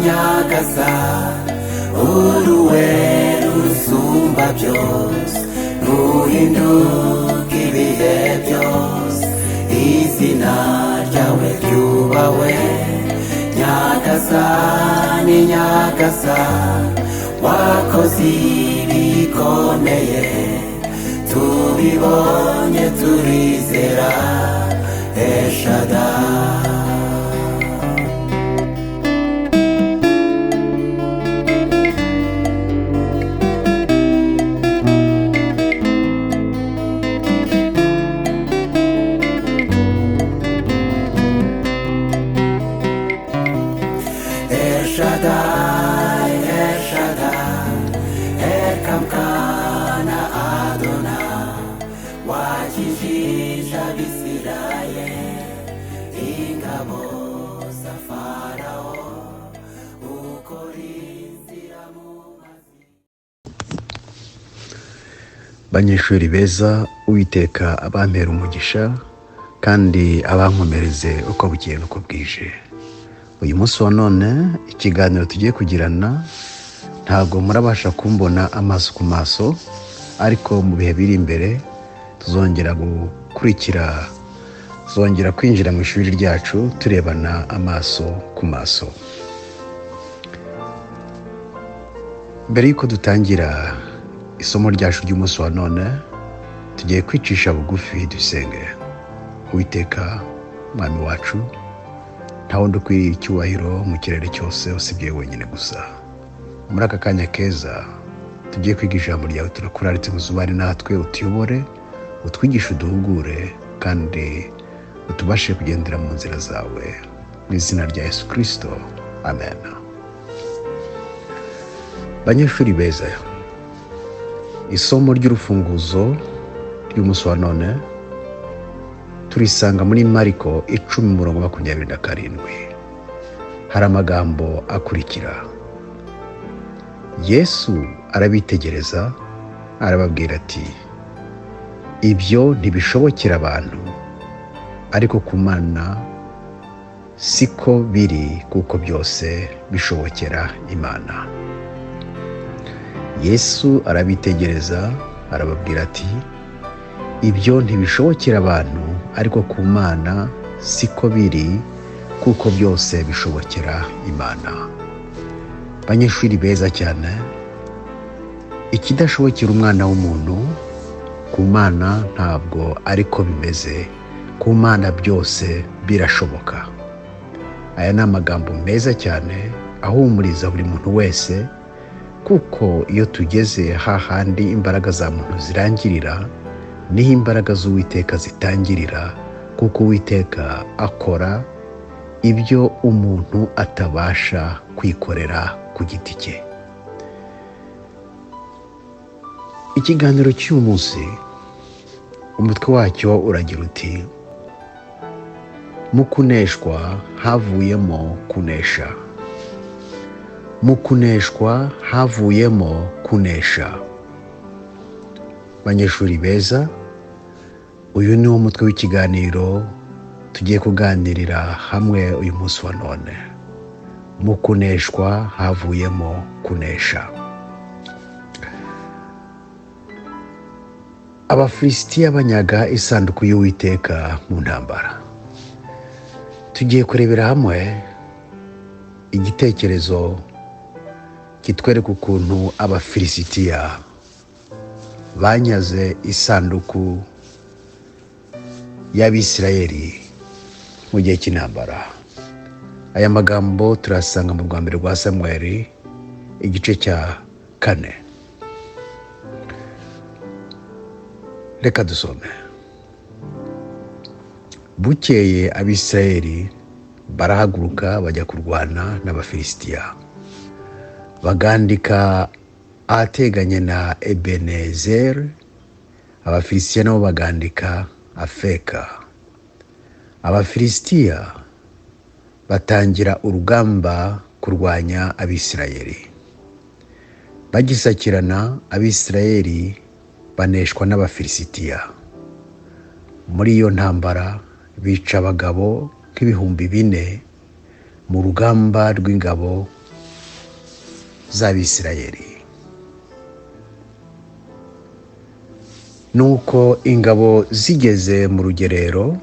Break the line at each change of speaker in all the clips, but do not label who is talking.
nyagasa uruwe rusumba byose ruhinduka ibihe byose izina ryawe ryubahwe nyagasa ni nyagasa wakoze ibikomeye tubibonye turizera Eshadai. Eshadai, Eshadai, Ekamkana Adonai, wakijisha Bisirayeli, ingabo za Farao, ukorinzira mu mazi.
Banyeshuri beza, Uwiteka abampera umugisha kandi abankomereze uko bukeye nuko bwije. Uyu munsi wa none ikiganiro tugiye kugirana ntabwo murabasha kumbona amaso ku maso, ariko mu bihe biri imbere tuzongera kwinjira mu ishuri ryacu turebana amaso ku maso. Mbere yuko dutangira isomo ryacu ry'umunsi wa none, tugiye kwicisha bugufi dusenge. Uwiteka Mwami wacu, nta wundi ukwiriye icyubahiro mu kirere cyose usibye wenyine gusa. Muri aka kanya keza tugiye kwiga ijambo ryawe, turakuraritse ngo uzubane natwe, utuyobore, utwigishe, uduhugure kandi utubashe kugendera mu nzira zawe, mu izina rya Yesu Kristo, amen. Banyeshuri beza, isomo ry'urufunguzo ry'umunsi wa none turisanga muri Mariko 10:27. Hari amagambo akurikira: Yesu arabitegereza arababwira ati, ibyo ntibishobokera abantu, ariko ku Mana siko biri, kuko byose bishobokera Imana. Yesu arabitegereza arababwira ati, ibyo ntibishobokera abantu, ariko ku Mana siko biri, kuko byose bishobokera Imana. Banyeshuri beza cyane, ikidashobokera umwana w'umuntu, ku Mana ntabwo ariko bimeze. Ku Mana byose birashoboka. Aya ni amagambo meza cyane ahumuriza buri muntu wese, kuko iyo tugeze hahandi imbaraga za muntu zirangirira, niho imbaraga z'Uwiteka zitangirira, kuko Uwiteka akora ibyo umuntu atabasha kwikorera ku giti cye. Ikiganiro cy'uyu munsi umutwe wacyo uragira uti, mu kuneshwa havuyemo kunesha. Mu kuneshwa havuyemo kunesha. Banyeshuri beza, uyu ni wo mutwe w'ikiganiro tugiye kuganirira hamwe uyu munsi wa none. Mu kuneshwa havuyemo kunesha. Abafilisitiya banyaga isanduku y'Uwiteka mu ntambara. Tugiye kurebera hamwe igitekerezo kitwereka ukuntu Abafilisitiya banyaze isanduku y'Abisirayeli mu gihe cy'intambara. Aya magambo turasanga mu rwa mbere rwa Samweli igice cya 4. Reka dusome. Bukeye Abisirayeli barahaguruka bajya kurwana n'Abafilisitiya, bagandika ahateganye na Ebenezer. Abafilisitiya nabo bagandika Afeka. Abafilisitiya batangira urugamba kurwanya Abisirayeli. Bagisakirana, Abisirayeli baneshwa n'Abafilisitiya. Muri iyo ntambara bica abagabo nk'ibihumbi 4 mu rugamba rw'ingabo z'Abisirayeli. Nuko ingabo zigeze mu rugerero,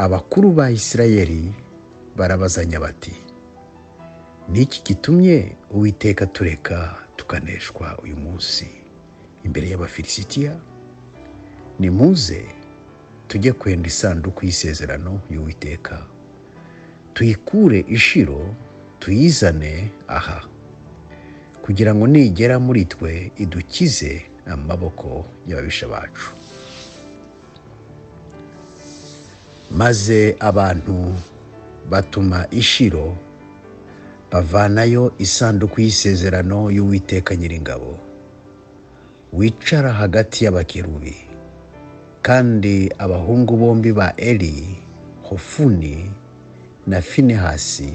abakuru ba Isirayeli barabazanya bati, ni iki gitumye Uwiteka tureka tukaneshwa uyu munsi imbere y'Abafilisitiya? Nimuze tujye kwenda isanduku y'isezerano y'Uwiteka, tuyikure i Shilo tuyizane aha, kugira ngo nigera muri twe idukize amaboko y'ababisha bacu. Maze abantu batuma i Shilo, bavanayo isanduku y'isezerano y'Uwiteka Nyiringabo, wicara hagati y'abakerubi. Kandi abahungu bombi ba Eli, Hofuni na Finehasi,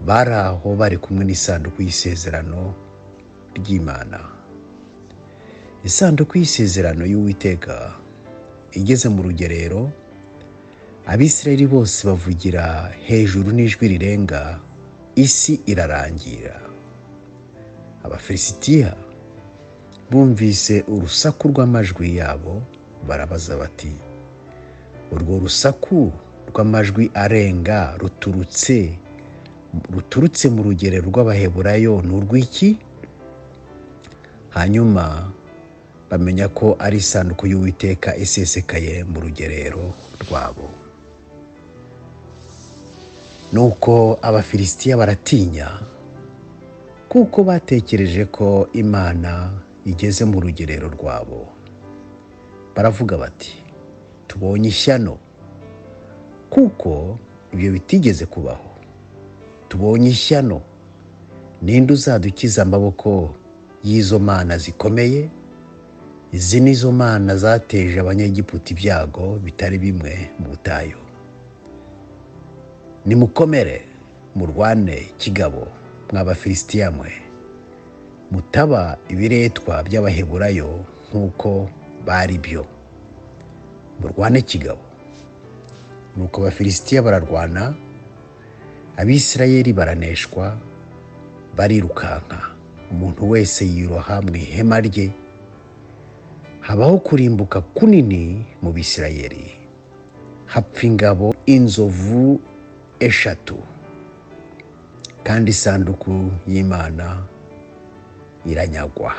bari aho bari kumwe n'isanduku y'isezerano ry'Imana. Isanduku y'isezerano y'Uwiteka igeze mu rugerero, Abisirayeli bose bavugira hejuru n'ijwi rirenga, isi irarangira. Abafilisitiya bumvise urusaku rw'amajwi yabo, barabaza bati, urwo rusaku rw'amajwi arenga ruturutse mu rugerero rw'Abaheburayo ni urw'iki? Hanyuma bamenya ko ari isanduku y'Uwiteka isesekaye mu rugerero rwabo. Nuko Abafilisitiya baratinya, kuko batekereje ko Imana igeze mu rugerero rwabo. Baravuga bati, tubonye ishyano, kuko ibyo bitigeze kubaho. Tubonye ishyano, ninde uzadukiza amaboko y'izo mana zikomeye? Izi nizo mana zateje Abanyegiputa ibyago bitari bimwe mu butayu. Nimukomere murwane kigabo, mw'Abafilisitiya mwe, mutaba ibiretwa by'Abaheburayo nk'uko bari byo. Murwane kigabo. Nuko Abafilisitiya bararwana, Abisirayeli baraneshwa, barirukanka, umuntu wese yiroha mu ihema rye. Habaho kurimbuka kunini mu Bisirayeli, hapfa ingabo inzovu 3, kandi isanduku y'Imana iranyagwa.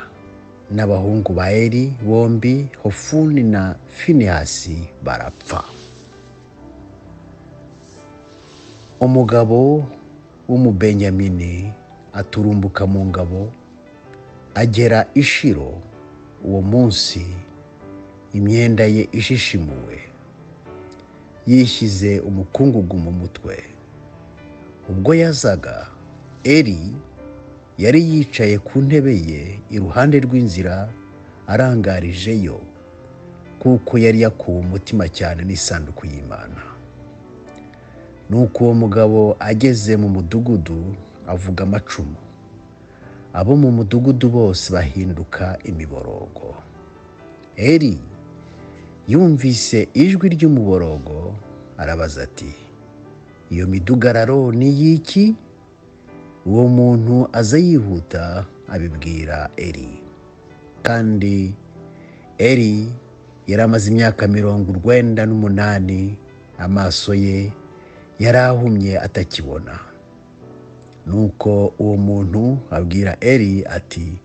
N'abahungu ba Eli bombi, Hofuni na Finehasi, barapfa. Umugabo w'Umubenyamini aturumbuka mu ngabo, agera i Shilo uwo munsi, imyenda ye ishishimuwe, yishyize umukungugu mu mutwe. Ubwo yazaga, Eli yari yicaye ku ntebe ye iruhande rw'inzira, arangarijeyo, kuko yari yakuwe umutima cyane n'isanduku y'Imana. Nuko uwo mugabo ageze mu mudugudu avuga amacumu, abo mu mudugudu bose bahinduka imiborogo. Eli yumvise ijwi ry'umuborogo, arabaza ati, iyo midugararo ni y'iki? Uwo muntu aza yihuta abibwira Eli. Kandi Eli yari amaze imyaka 98, amaso ye yari ahumye atakibona. Nuko uwo muntu abwira Eli ati,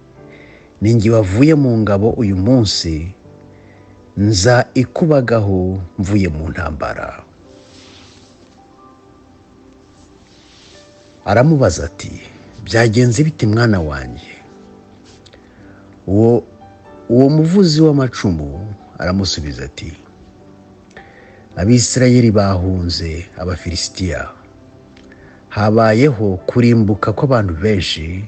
ninjye wavuye mu ngabo uyu munsi, nza ikubagaho mvuye mu ntambara. Aramubaza ati, byagenze bite mwana wanjye? Uwo muvuzi w'amacumu aramusubiza ati, Abisirayeli bahunze Abafilisitiya, habayeho kurimbuka kw'abantu benshi.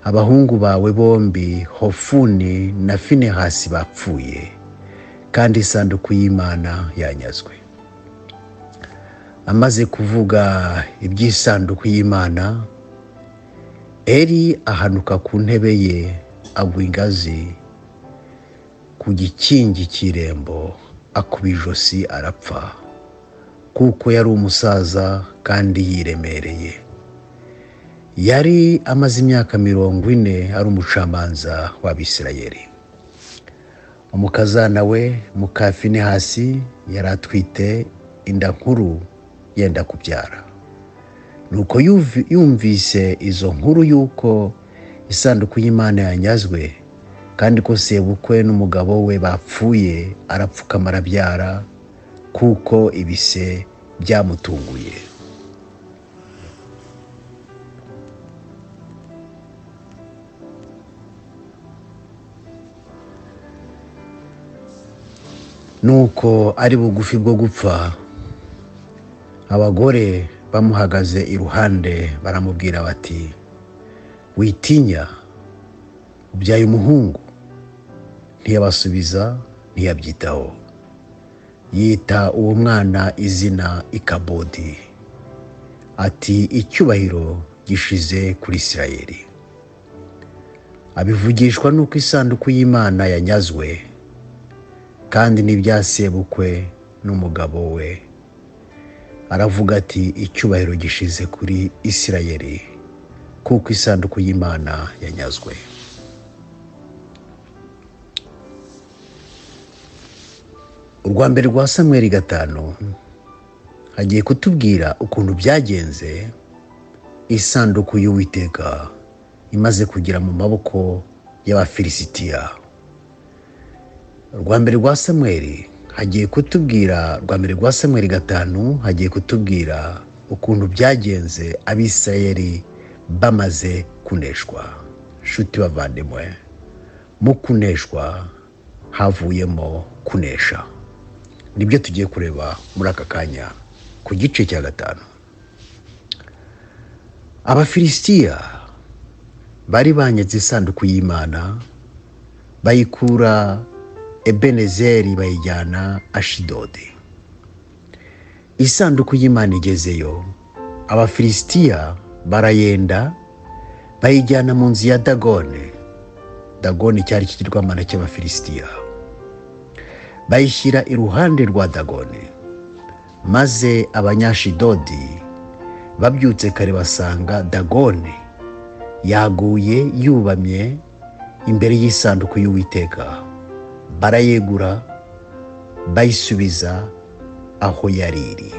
Abahungu bawe bombi, Hofuni na Finehasi, bapfuye, kandi isanduku y'Imana yanyazwe. Amaze kuvuga iby'isanduku y'Imana, Eli ahanuka ku ntebe ye, agwa ingazi ku gikingi cy'irembo, akuba ijosi arapfa, kuko yari umusaza kandi yiremereye. yari amaze imyaka 40 ari umucamanza w'Abisirayeli. Umukazana we muka Finehasi yari atwite inda nkuru yenda kubyara. Nuko yumvise izo nkuru yuko isanduku y'Imana yanyazwe, kandi ko sebukwe n'umugabo we bapfuye, arapfukama arabyara kuko ibise byamutunguye. Nuko ari bugufi bwo gupfa, abagore bamuhagaze iruhande baramubwira bati, witinya, ubyaye umuhungu. Ntiyabasubiza, ntiyabyitaho. Yita uwo mwana izina Ikabodi, ati icyubahiro gishize kuri Isirayeli. Abivugishwa nuko isanduku y'Imana yanyazwe, kandi n'ibya sebukwe n'umugabo we. Aravuga ati icyubahiro gishize kuri Isirayeli, kuko isanduku y'Imana yanyazwe. Urwa mbere rwa Samweli 5 hagiye kutubwira ukuntu byagenze isanduku y'Uwiteka imaze kugera mu maboko y'Abafilisitiya. Urwa mbere rwa Samweli hagiye kutubwira, urwa mbere rwa Samweli 5 hagiye kutubwira ukuntu byagenze Abisirayeli bamaze kuneshwa. Nshuti bavandimwe, mu kuneshwa havuyemo kunesha. Nibyo tugiye kureba muri aka kanya ku gice cya 5. Abafilisitiya bari banyeze isanduku y'Imana, bayikura Ebenezeri bayijyana Ashidodi. Isanduku y'Imana igezeyo, Abafilisitiya barayenda bayijyana mu nzu ya Dagoni. Dagoni cyari ikigirwamana cy'Abafilisitiya. Bayishyira iruhande rwa Dagoni. Maze Abanyashidodi babyutse kare basanga Dagoni yaguye yubamye imbere y'isanduku y'Uwiteka. Barayegura, bayisubiza aho yari iri.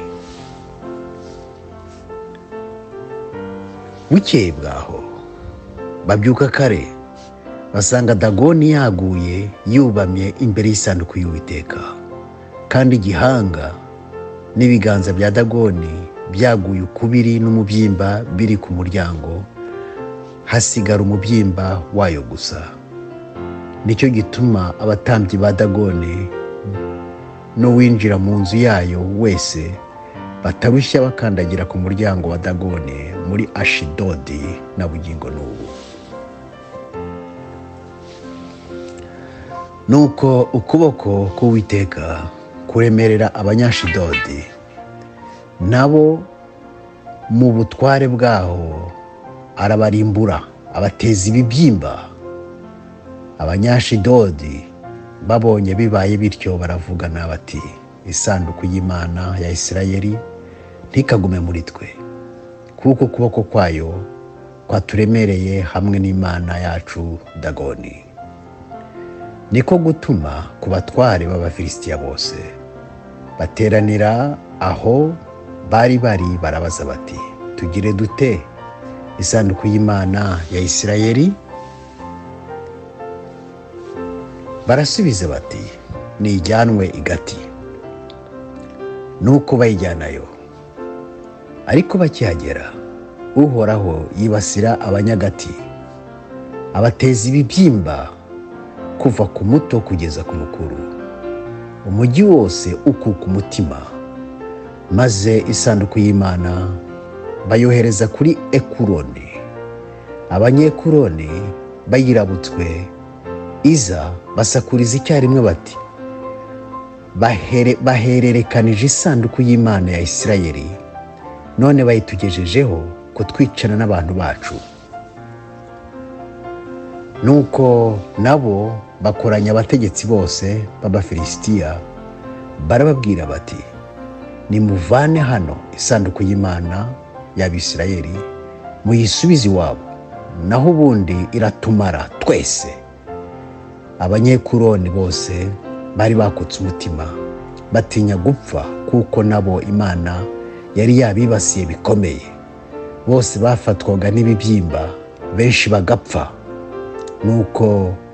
Bukeye bwaho babyuka kare basanga Dagoni yaguye yubamye imbere y'isanduku y'Uwiteka, kandi igihanga n'ibiganza bya Dagoni byaguye ukubiri n'umubyimba biri ku muryango, hasigara umubyimba wayo gusa. Nicyo gituma abatambyi ba Dagoni n'uwinjira mu nzu yayo wese batarushya bakandagira ku muryango wa Dagoni muri Ashidodi na bugingo n'ubu. Nuko ukuboko k'Uwiteka kuremerera Abanyashidodi, nabo mu butware bwaho arabarimbura, abateza ibibyimba. Abanyashidodi babonye bibaye bityo baravugana bati, isanduku y'Imana ya Isirayeli ntikagume muri twe, kuko ukuboko kwayo kwaturemereye hamwe n'Imana yacu Dagoni. Niko gutuma ku batware b'Abafilisitiya bose bateranira aho bari barabaza bati, tugire dute isanduku y'Imana ya Isirayeli? Barasubiza bati, nijyanwe i Gati. Nuko bayijyanayo. Ariko bakihagera, Uhoraho yibasira Abanyagati, abateza ibibyimba kuva ku muto kugeza ku mukuru. Umujyi wose ukuka umutima. Maze isanduku y'Imana bayohereza kuri Ekuroni. Abanyekuroni bayirabutswe iza basakuriza icyarimwe bati, bahererekanije isanduku y'Imana ya Isirayeli, none bayitugejejeho ko twicana n'abantu bacu. Nuko nabo bakoranya abategetsi bose b'Abafilisitiya, barababwira bati, nimuvane hano isanduku y'Imana y'Abisirayeli muyisubize iwabo, naho ubundi iratumara twese. Abanyekuroni bose bari bakutse umutima, batinya gupfa, kuko nabo Imana yari yabibasiye bikomeye. Bose bafatwaga n'ibibyimba, benshi bagapfa, nuko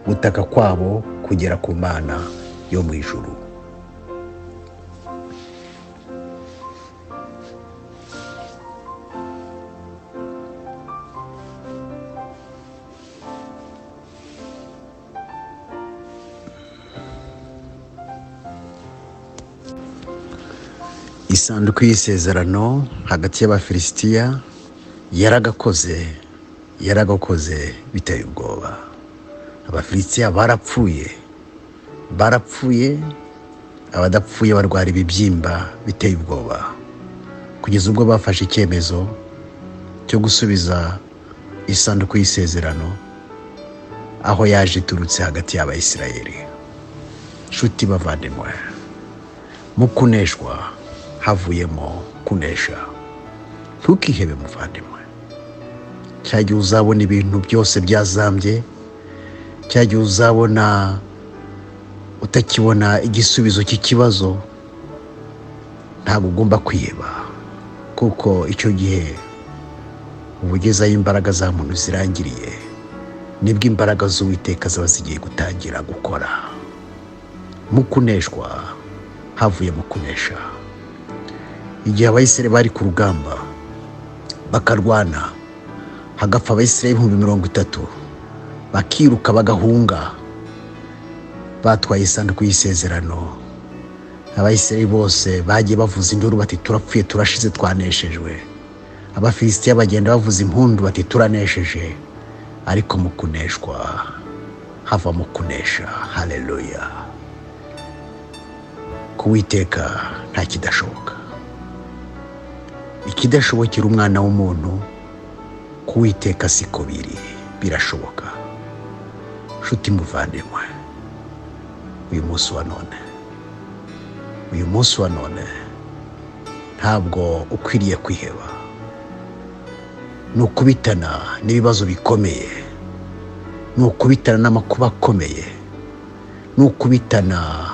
gutaka kwabo kugera ku Mana yo mu ijuru. Isanduku y'isezerano hagati y'Abafilisitiya yaragakoze biteye ubwoba. Abafilisitiya barapfuye, abadapfuye barwara ibibyimba biteye ubwoba, kugeza ubwo bafashe icyemezo cyo gusubiza isanduku y'isezerano aho yaje iturutse hagati y'Abayisiraheli. Nshuti bavandimwe, mu kuneshwa havuyemo kunesha. Ntukihebe muvandimwe. Cyagihe uzabona ibintu byose byazambye, cyagihe uzabona utakibona igisubizo cy'ikibazo, ntabwo ugomba kwiheba, kuko icyo gihe ubugezaho imbaraga za muntu zirangiriye, nibwo imbaraga z'Uwiteka zaba zigiye gutangira gukora. Mu kuneshwa havuyemo kunesha. Igihe Abayisiraheli bari ku rugamba bakarwana, hagapfa Abayisiraheli 30,000, bakiruka bagahunga, batwaye isanduku y'isezerano. Abayisiraheli bose bagiye bavuza induru bati turapfuye, turashize, twaneshejwe. Abafilisitiya bagenda bavuza impundu bati turanesheje. Ariko mu kuneshwa havamo kunesha. Haleluya. Ku Uwiteka nta kidashoboka. Ikidashobokera umwana w'umuntu, ku Uwiteka siko biri, birashoboka. Nshuti muvandimwe, uyu munsi wa none ntabwo ukwiriye kwiheba. Nukubitana n'ibibazo bikomeye, nukubitana n'amakuba akomeye, nukubitana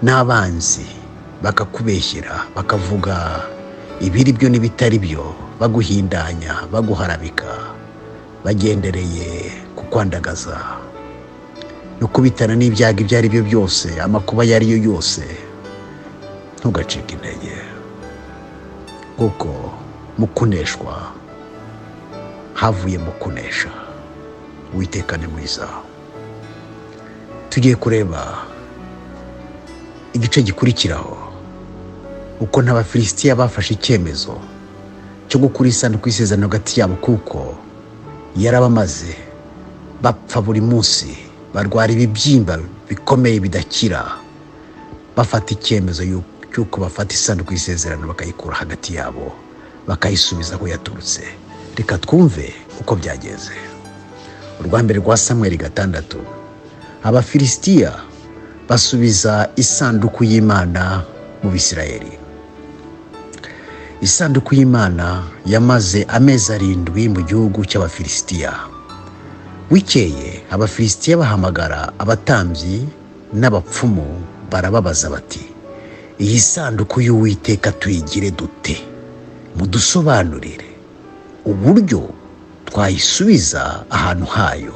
n'abanzi bakakubeshyera, bakavuga ibiri byo n'ibitari byo, baguhindanya, baguharabika, bagendereye kukwandagaza. Nukubitana n'ibyago ibyo ari byo byose, amakuba ayo ari yo yose, ntugacike intege, kuko mu kuneshwa havuyemo kunesha. Uwiteka ni mwiza. Tugiye kureba igice gikurikiraho, uko n'Abafilisitiya bafashe icyemezo cyo gukura isanduku y'isezerano hagati yabo, kuko yarabamaze. Bapfa buri munsi, barwara ibibyimba bikomeye bidakira. Bafata icyemezo cy'uko bafata isanduku y'isezerano bakayikura hagati yabo, bakayisubiza aho yaturutse. Reka twumve uko byageze. Urwa mbere rwa Samweli 6. Abafilisitiya basubiza isanduku y'Imana mu Bisirayeli. Isanduku y'Imana yamaze amezi 7 mu gihugu cy'Abafilisitiya. Bukeye Abafilisitiya bahamagara abatambyi n'abapfumu, barababaza bati, iyi sanduku y'Uwiteka tuyigire dute? Mudusobanurire uburyo twayisubiza ahantu hayo.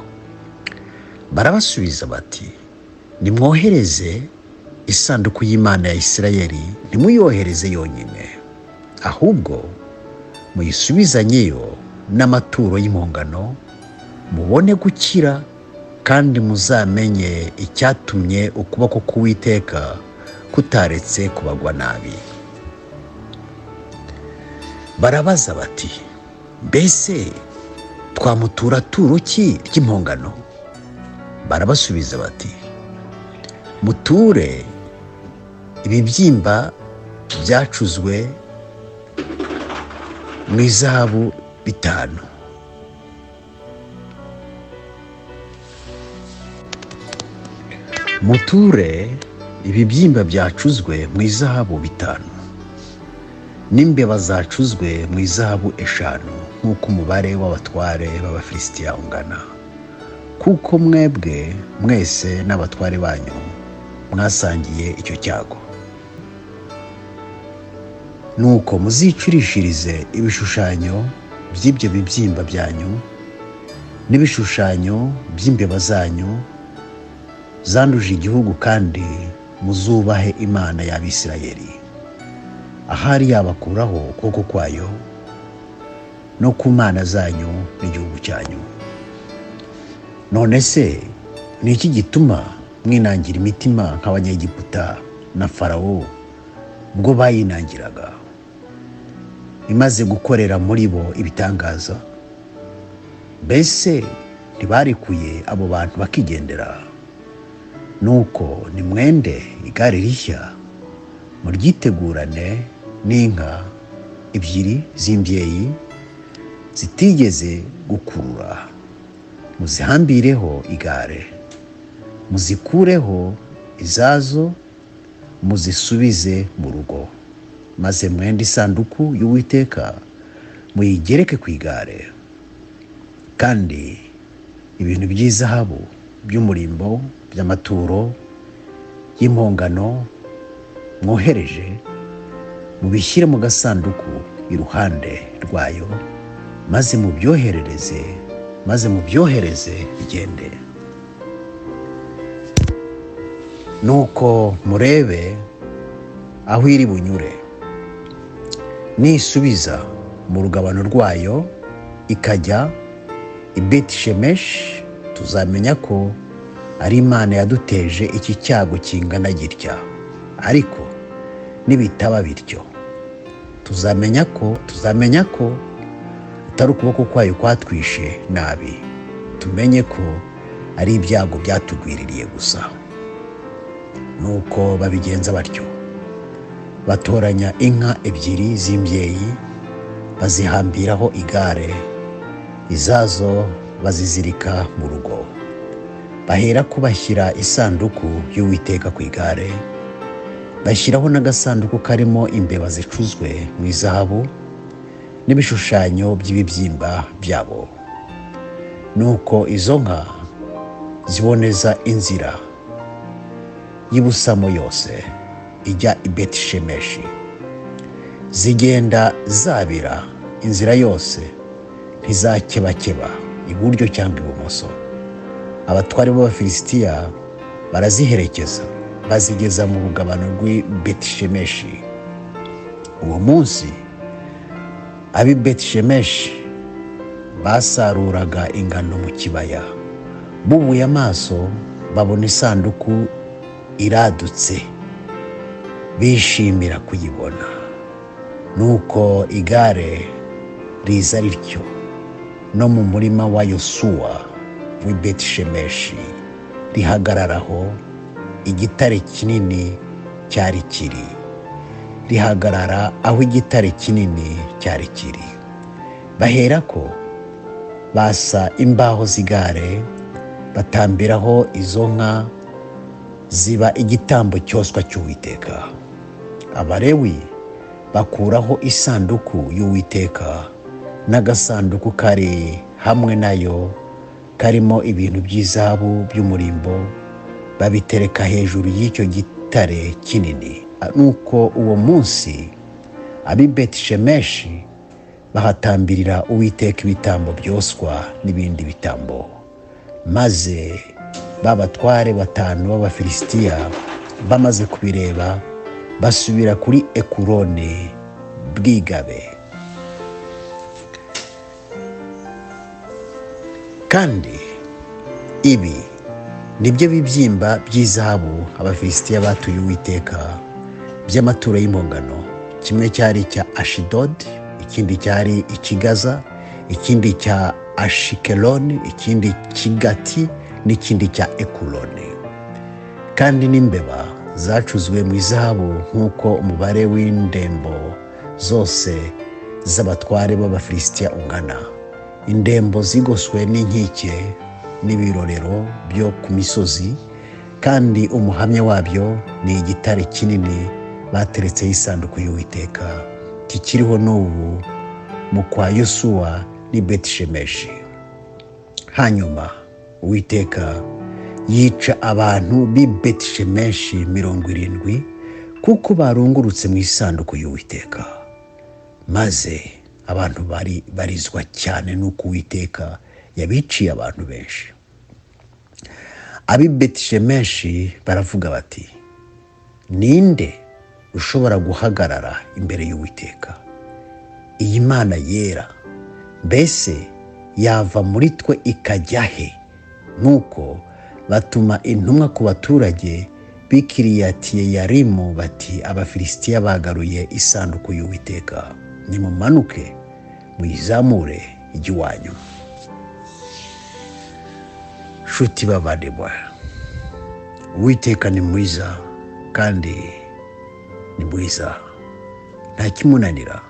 Barabasubiza bati, nimwohereze isanduku y'Imana ya Isirayeli, ntimuyohereze yonyine, ahubwo muyisubizanyeyo n'amaturo y'impongano, mubone gukira, kandi muzamenye icyatumye ukuboko k'Uwiteka kutaretse kubagwa nabi. Barabaza bati, mbese twamutura turo ki ry'impongano? Barabasubiza bati, muture ibibyimba byacuzwe mu izahabu 5. Muture ibibyimba byacuzwe mu izahabu 5. n'imbeba zacuzwe mu izahabu 5 nk'uko umubare w'abatware b'abafilisitiya ungana. Kuko mwebwe mwese n'abatware banyu mwasangiye icyo cyago. Nuko muzicurishirize ibishushanyo by'ibyo bibyimba byanyu n'ibishushanyo by'imbeba zanyu zanduje igihugu, kandi muzubahe Imana y'Abisirayeli. Ahari yabakuraho ukuboko kwayo no ku mana zanyu n'igihugu cyanyu. None se ni iki gituma mwinangira imitima nk'Abanyegiputa na Farawo ubwo bayinangiraga, imaze gukorera muri bo ibitangaza? Mbese ntibarekuye abo bantu bakigendera? Nuko nimwende igare rishya, muryitegurane n'inka 2 z'imbyeyi zitigeze gukurura, muzihambireho igare, muzikureho izazo, muzisubize mu rugo, maze mwende isanduku y'Uwiteka muyigereke ku igare. Kandi ibintu by'izahabu by'umurimbo by'amaturo y'impongano mwohereje mubishyire mu gasanduku iruhande rwayo, maze mubyohereze bigende. Nuko murebe aho iri bunyure, nisubiza mu rugabano rwayo ikajya i Beti-Shemeshi, tuzamenya ko ari Imana yaduteje iki cyago kingana gitya. Ariko nibitaba bityo, tuzamenya ko atari ukuboko kwayo kwatwishe nabi, tumenye ko ari ibyago byatugwiririye gusa. Nuko babigenza batyo, batoranya inka 2 z'imbyeyi, bazihambiraho igare, izazo bazizirika mu rugo. Baherako bashyira isanduku y'Uwiteka ku igare, bashyiraho n'agasanduku karimo imbeba zicuzwe mu izahabu n'ibishushanyo by'ibibyimba byabo. Nuko izo nka ziboneza inzira y'ibusamo yose ijya i Beti-Shemeshi, zigenda zabira inzira yose, ntizakebakeba iburyo cyangwa ibumoso. Abatware b'Abafilisitiya baraziherekeza, bazigeza mu rugabano rw'i Beti-Shemeshi. Uwo munsi ab'i Beti-Shemeshi basaruraga ingano mu kibaya, bubuye amaso babona isanduku iradutse, bishimira kuyibona. Nuko igare riza rityo no mu murima wa Yosuwa w'i Beti-Shemeshi, rihagararaho igitare kinini cyari kiri. Rihagarara aho igitare kinini cyari kiri. Baherako basa imbaho z'igare, batambiraho izo nka, ziba igitambo cyoswa cy'Uwiteka. Abalewi bakuraho isanduku y'Uwiteka n'agasanduku kari hamwe nayo, karimo ibintu by'izahabu by'umurimbo, babitereka hejuru y'icyo gitare kinini. Nuko uwo munsi ab'i Beti-Shemeshi bahatambirira Uwiteka ibitambo byoswa n'ibindi bitambo. Maze babatware 5 b'Abafilisitiya bamaze kubireba, basubira kuri Ekuroni bwigabe. Kandi ibi nibyo bibyimba by'izahabu Abafilisitiya batuye Uwiteka by'amaturo y'impongano. Kimwe cyari icya Ashidodi, ikindi cyari ikigaza, ikindi cya Ashikeloni, ikindi kigati, n'ikindi cya Ekuroni. Kandi n'imbeba zacuzwe mu izahabu nk'uko umubare w'indembo zose z'abatware b'Abafilisitiya ungana. Indembo zigoswe n'inkike n'ibirorero byo ku misozi, kandi umuhamya wabyo ni igitare kinini bateretseho isanduku y'Uwiteka, kikiriho n'ubu mu kwa Yosuwa n'i Betishemeshi. Hanyuma Uwiteka yica abantu b'i Betishemeshi 70 kuko barungurutse mu isanduku y'Uwiteka. Maze abantu barizwa cyane n'uko Uwiteka yabiciye abantu benshi. Ab'i Betishemeshi baravuga bati, ninde ushobora guhagarara imbere y'Uwiteka? Iyi Mana yera mbese yava muri twe ikajya he? Nuko batuma intumwa ku baturage b'i Kiriyatiyeyarimu bati, Abafilisitiya bagaruye isanduku y'Uwiteka, nimumanuke muyizamure ijya iwanyu. Nshuti bavandimwe, Uwiteka ni mwiza kandi ni mwiza, nta kimunanira.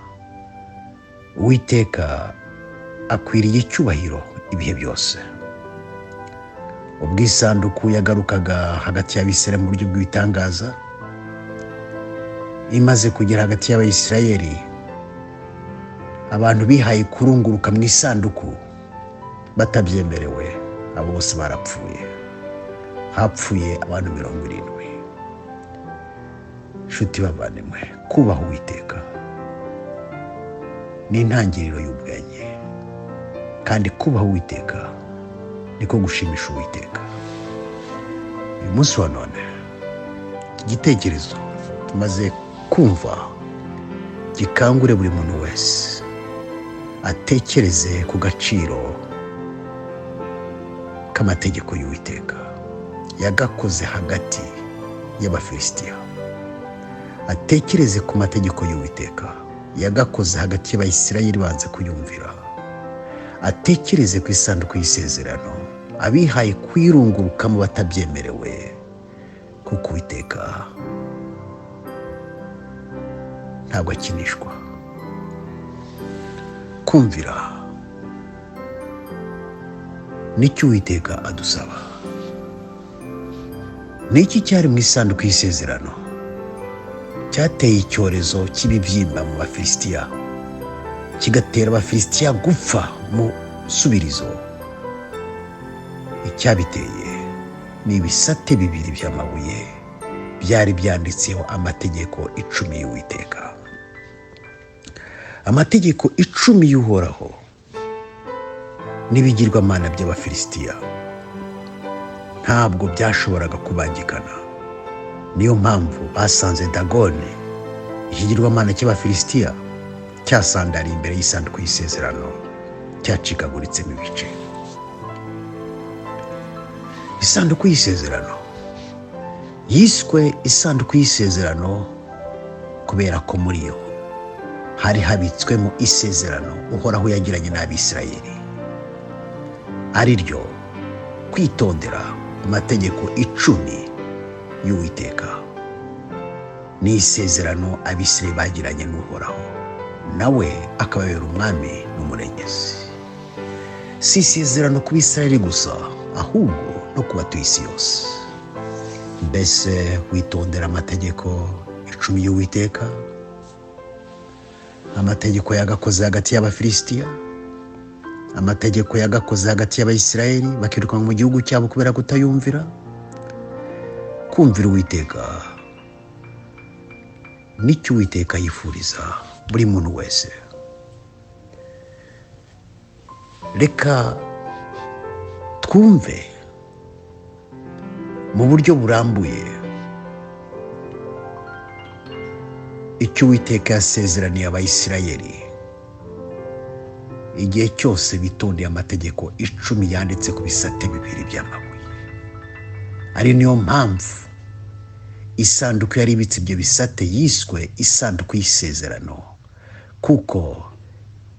Uwiteka akwiriye icyubahiro ibihe byose. Ubwo isanduku yagarukaga hagati y'Abisirayeli mu buryo bw'ibitangaza, imaze kugera hagati y'Abayisirayeli, abantu bihaye kurunguruka mu isanduku batabyemerewe, abo bose barapfuye. Hapfuye abantu 70. Nshuti bavandimwe, kubaha Uwiteka ni intangiriro y'ubwenge, kandi kubaha Uwiteka niko gushimisha Uwiteka. Uyu munsi wa none igitekerezo tumaze kumva gikangure buri muntu wese atekereze ku gaciro k'amategeko y'Uwiteka yagakoze hagati y'Abafilisitiya. Atekereze ku mategeko y'Uwiteka yagakoze hagati y'Abayisirayeli banze kuyumvira. Atekereze ku isanduku y'isezerano abihaye kwirungurukamo batabyemerewe, kuko Uwiteka ntabwo akinishwa. Kumvira nicyo Uwiteka adusaba. Niki cyari mu isanduku y'isezerano cyateye icyorezo cy'ibibyimba mu Bafilisitiya, kigatera Abafilisitiya gupfa mu subirizo? Icyabiteye ni ibisate 2 by'amabuye byari byanditseho amategeko 10 y'Uwiteka. Amategeko 10 y'Uhoraho n'ibigirwamana by'Abafilisitiya ntabwo byashoboraga kubangikana. Niyo mpamvu basanze Dagoni, ikigirwamana cy'Abafilisitiya, cyasandari imbere y'isanduku y'isezerano, cyacikaguritse mu bice. Isanduku y'isezerano yiswe isanduku y'isezerano kubera ko muri yo hari habitswemo isezerano Uhoraho yagiranye n'Abisirayeli, ari ryo kwitondera amategeko 10 y'Uwiteka. Ni isezerano Abisirayeli bagiranye n'Uhoraho, nawe akababera umwami n'umurengezi. Si isezerano ku Bisirayeli gusa, ahubwo no ku batuye isi yose. Mbese witondera amategeko 10 y'Uwiteka? Amategeko yagakoze hagati y'Abafilisitiya, amategeko yagakoze hagati y'Abayisirayeli bakiruka mu gihugu cyabo kubera kutayumvira. Kumvira Uwiteka nicyo Uwiteka yifuriza buri muntu wese. Reka twumve mu buryo burambuye icyo Uwiteka yasezeraniye Abayisirayeli igihe cyose bitondeye amategeko 10 yanditse ku bisate 2 by'amabuye. Ari niyo mpamvu isanduku yari ibitse ibyo bisate yiswe isanduku y'isezerano, kuko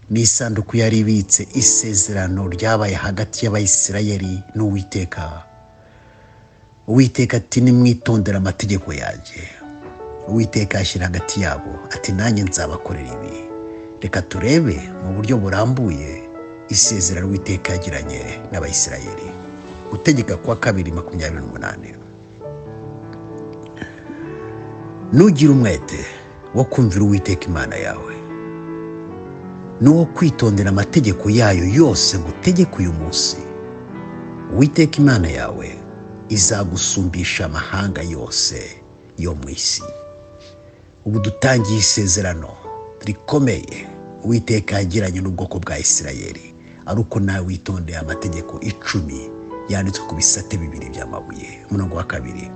ni isanduku yari ibitse isezerano ryabaye hagati y'Abayisirayeli n'Uwiteka. Uwiteka ati, nimwitondera amategeko yanjye. Uwiteka ashyira hagati yabo ati, nanjye nzabakorera ibi. Reka turebe mu buryo burambuye isezerano Uwiteka yagiranye n'Abayisirayeli. Gutegeka kwa 2:28. Nugira umwete wo kumvira Uwiteka Imana yawe n'uwo kwitondera amategeko yayo yose ngutegeka uyu munsi, Uwiteka Imana yawe izagusumbisha amahanga yose yo mu isi. Ubu dutangiye isezerano rikomeye Uwiteka yagiranye n'ubwoko bwa Isirayeli, ari uko nawe witondeye amategeko 10 yanditswe ku bisate 2 by'amabuye. Umurongo wa 2,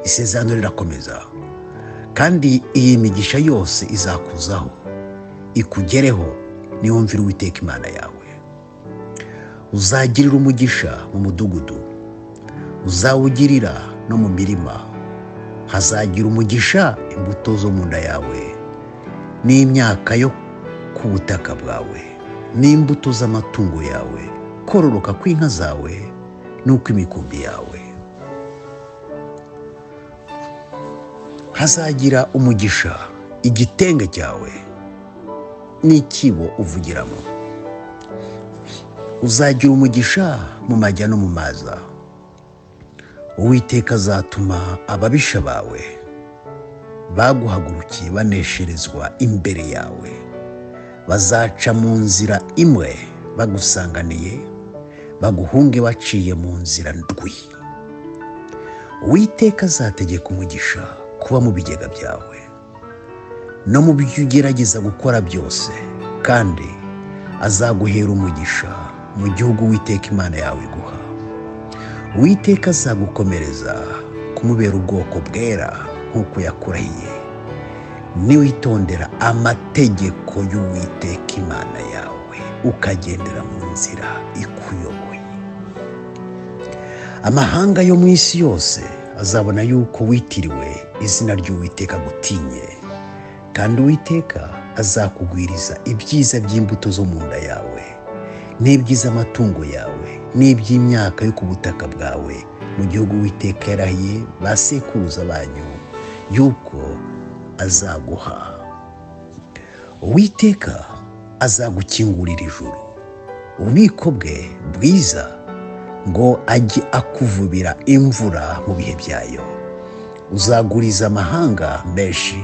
isezerano rirakomeza, kandi iyi migisha yose izakuzaho ikugereho niwumvira Uwiteka Imana yawe. Uzagirira umugisha mu mudugudu, uzawugirira no mu mirima. Hazagira umugisha imbuto zo mu nda yawe, n'imyaka yo ku butaka bwawe, n'imbuto z'amatungo yawe, kororoka kw'inka zawe n'ukw'imikumbi yawe. Hazagira umugisha igitenge cyawe n'ikibo uvugiramo. Uzagira umugisha mu majya no mu maza. Uwiteka azatuma ababisha bawe baguhagurukiye banesherezwa imbere yawe. Bazaca mu nzira imwe bagusanganiye, baguhunge baciye mu nzira ndwi. Uwiteka azategeka umugisha kuba mu bigega byawe no mu byo ugerageza gukora byose, kandi azaguhera umugisha mu gihugu Uwiteka Imana yawe iguha. Uwiteka azagukomereza kumubera ubwoko bwera nk'uko yakurahiye, niwitondera amategeko y'Uwiteka Imana yawe ukagendera mu nzira ikuyoboye. Amahanga yo mu isi yose azabona yuko witiriwe izina ry'Uwiteka gutinye, kandi Uwiteka azakugwiriza ibyiza by'imbuto zo mu nda yawe, n'iby'amatungo yawe, n'iby'imyaka yo ku butaka bwawe, mu gihugu Uwiteka yarahiye ba sekuruza banyu yuko azaguha. Uwiteka azagukingurira ijuru, ububiko bwe bwiza, ngo ajye akuvubira imvura mu bihe byayo. Uzaguriza amahanga menshi,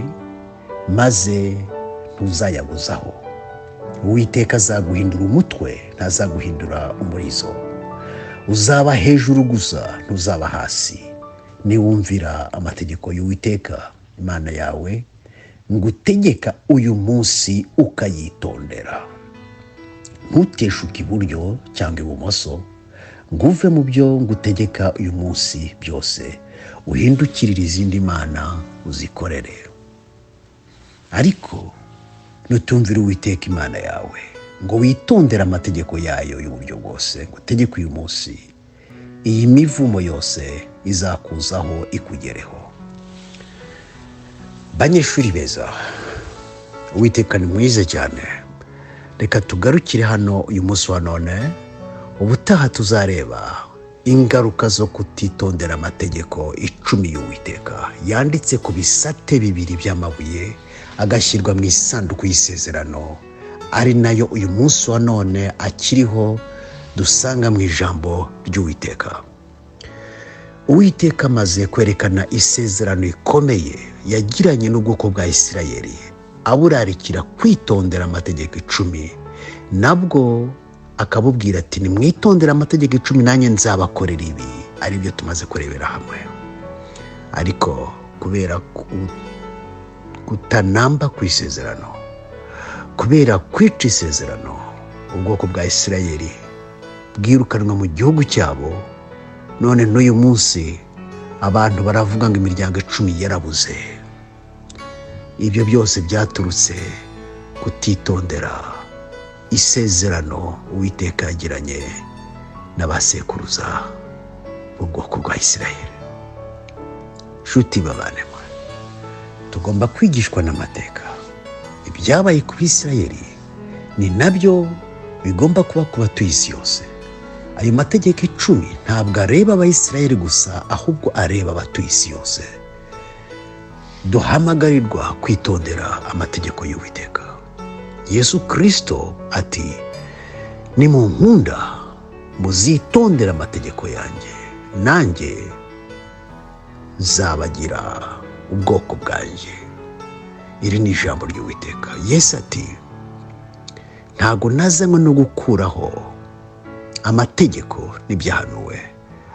maze ntuzayabuzaho. Uwiteka azaguhindura umutwe, ntazaguhindura umurizo. Uzaba hejuru gusa, ntuzaba hasi, niwumvira amategeko y'Uwiteka Imana yawe ngutegeka uyu munsi ukayitondera. Ntuteshuke iburyo cyangwa ibumoso, ngo uve mu byo ngutegeka uyu munsi byose, uhindukirire izindi mana uzikorere. Ariko nutumvira Uwiteka Imana yawe ngo witondere amategeko yayo y'uburyo bwose ngutegeka uyu munsi, iyi mivumo yose izakuzaho ikugereho. Banyeshuri beza, Uwiteka ni mwiza cyane. Reka tugarukire hano uyu munsi wa none. Ubutaha tuzareba ingaruka zo kutitondera amategeko 10 y'Uwiteka yanditse ku bisate 2 by'amabuye, agashyirwa mu isanduku y'isezerano, ari nayo uyu munsi wa none akiriho dusanga mu ijambo ry'Uwiteka. Uwiteka amaze kwerekana isezerano rikomeye yagiranye n'ubwoko bwa Isirayeli, aburarikira kwitondera amategeko 10, nabwo akabubwira ati nimwitondera amategeko 10 nanjye nzabakorera ibi. Ari byo tumaze kurebera hamwe. Ariko kubera kutanamba ku isezerano, kubera kwica isezerano, ubwoko bwa Isirayeli bwirukanwa mu gihugu cyabo. None n'uyu munsi abantu baravuga ngo imiryango 10 yarabuze. Ibyo byose byaturutse kutitondera isezerano Uwiteka yagiranye n'abasekuruza b'ubwoko bwa Isirayeli. Nshuti bavandimwe, tugomba kwigishwa n'amateka. Ibyabaye ku Isirayeli ni nabyo bigomba kuba ku batuye isi yose. Ayo mategeko 10 ntabwo areba Abayisirayeli gusa, ahubwo areba abatuye isi yose. Duhamagarirwa kwitondera amategeko y'Uwiteka. Yesu Kristo ati, nimunkunda muzitondera amategeko yanjye, nanjye nzabagira ubwoko bwanjye. Iri ni ijambo ry'Uwiteka. Yesu ati, ntago nazanywe no gukuraho amategeko n'ibyahanuwe,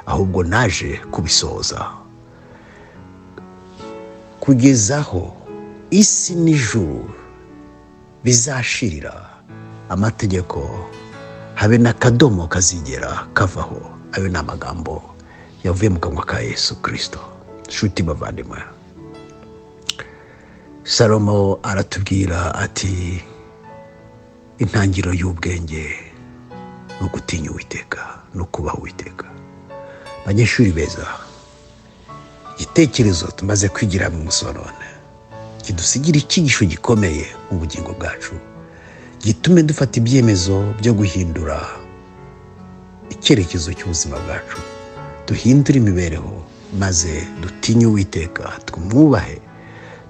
ahubwo naje kubisohoza, kugezaho isi n'ijuru bizashirira, amategeko habe n'akadomo kazigera kavaho. Ayo ni amagambo yavuye mu kanwa ka Yesu Kristo. Nshuti bavandimwe, Salomo aratubwira ati intangiriro y'ubwenge ni ugutinya Uwiteka no kubaha Uwiteka. Banyeshuri beza, igitekerezo tumaze kwigira mu munsi wa none kidusigira icyigisho gikomeye mu bugingo bwacu, gitume dufata ibyemezo byo guhindura icyerekezo cy'ubuzima bwacu, duhindure imibereho, maze dutinye Uwiteka, twumwubahe,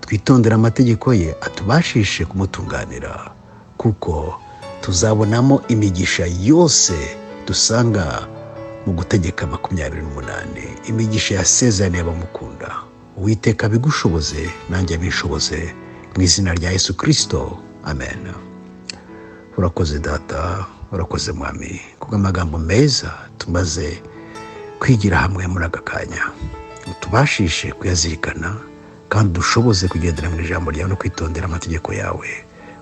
twitondera amategeko ye, atubashishe kumutunganira, kuko tuzabonamo imigisha yose dusanga mu Gutegeka 28, imigisha yasezeraniye abamukunda. Uwiteka bigushoboze, nanjye abishoboze, mu izina rya Yesu Kristo, amen. Urakoze Data, urakoze Mwami, kubw'amagambo meza tumaze kwigira hamwe muri aka kanya. Utubashishe kuyazirikana kandi dushoboze kugendera mu ijambo ryawe no kwitondera amategeko yawe,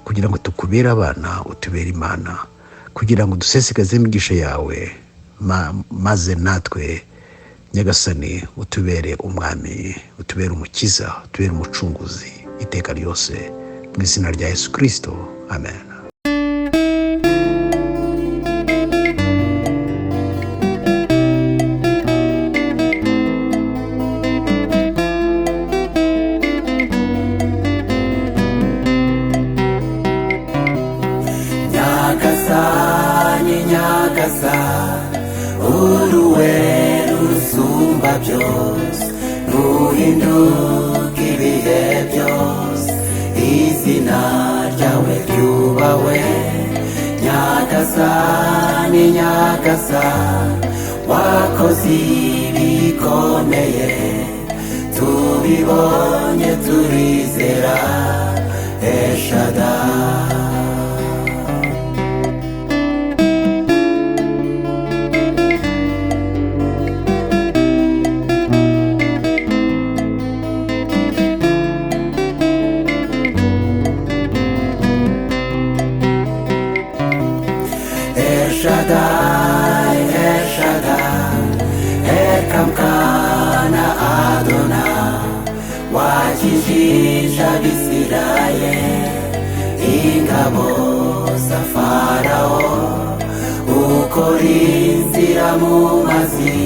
kugira ngo tukubere abana, utubere Imana, kugira ngo dusesekaze imigisha yawe, maze natwe Nyagasani utubere Umwami, utubere Umukiza, utubere Umucunguzi iteka ryose, mu izina rya Yesu Kristo, amen.
Nyagasani uruwe rusumba byose, ruhinduka ibihe byose, izina ryawe ryubahwe. Nyagasani, Nyagasani wakoze ibikomeye, tubibonye turizera Eshadai. Shaddai, El Shaddai, Elkamkana Adonai, wakijije Abisirayeli ingabo za Farawo, ukora inzira mu mazi,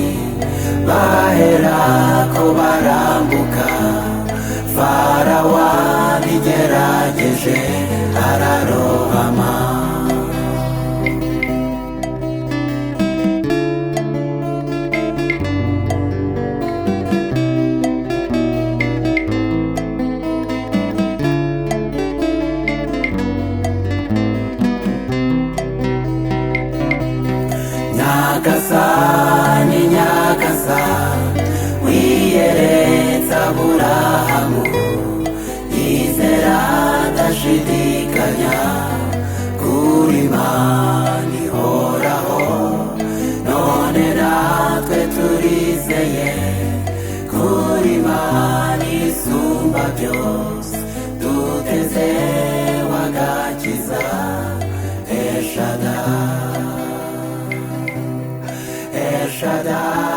baherako barambuka, Farawo abigerageje ararohama. Nyagasani, Nyagasani wiyeretse Aburahamu, yizera adashidikanya kuri Imana ihoraho, none natwe turizeye kuri Imana isumba byose, duteze wagakiza Eshadai. Shaddai.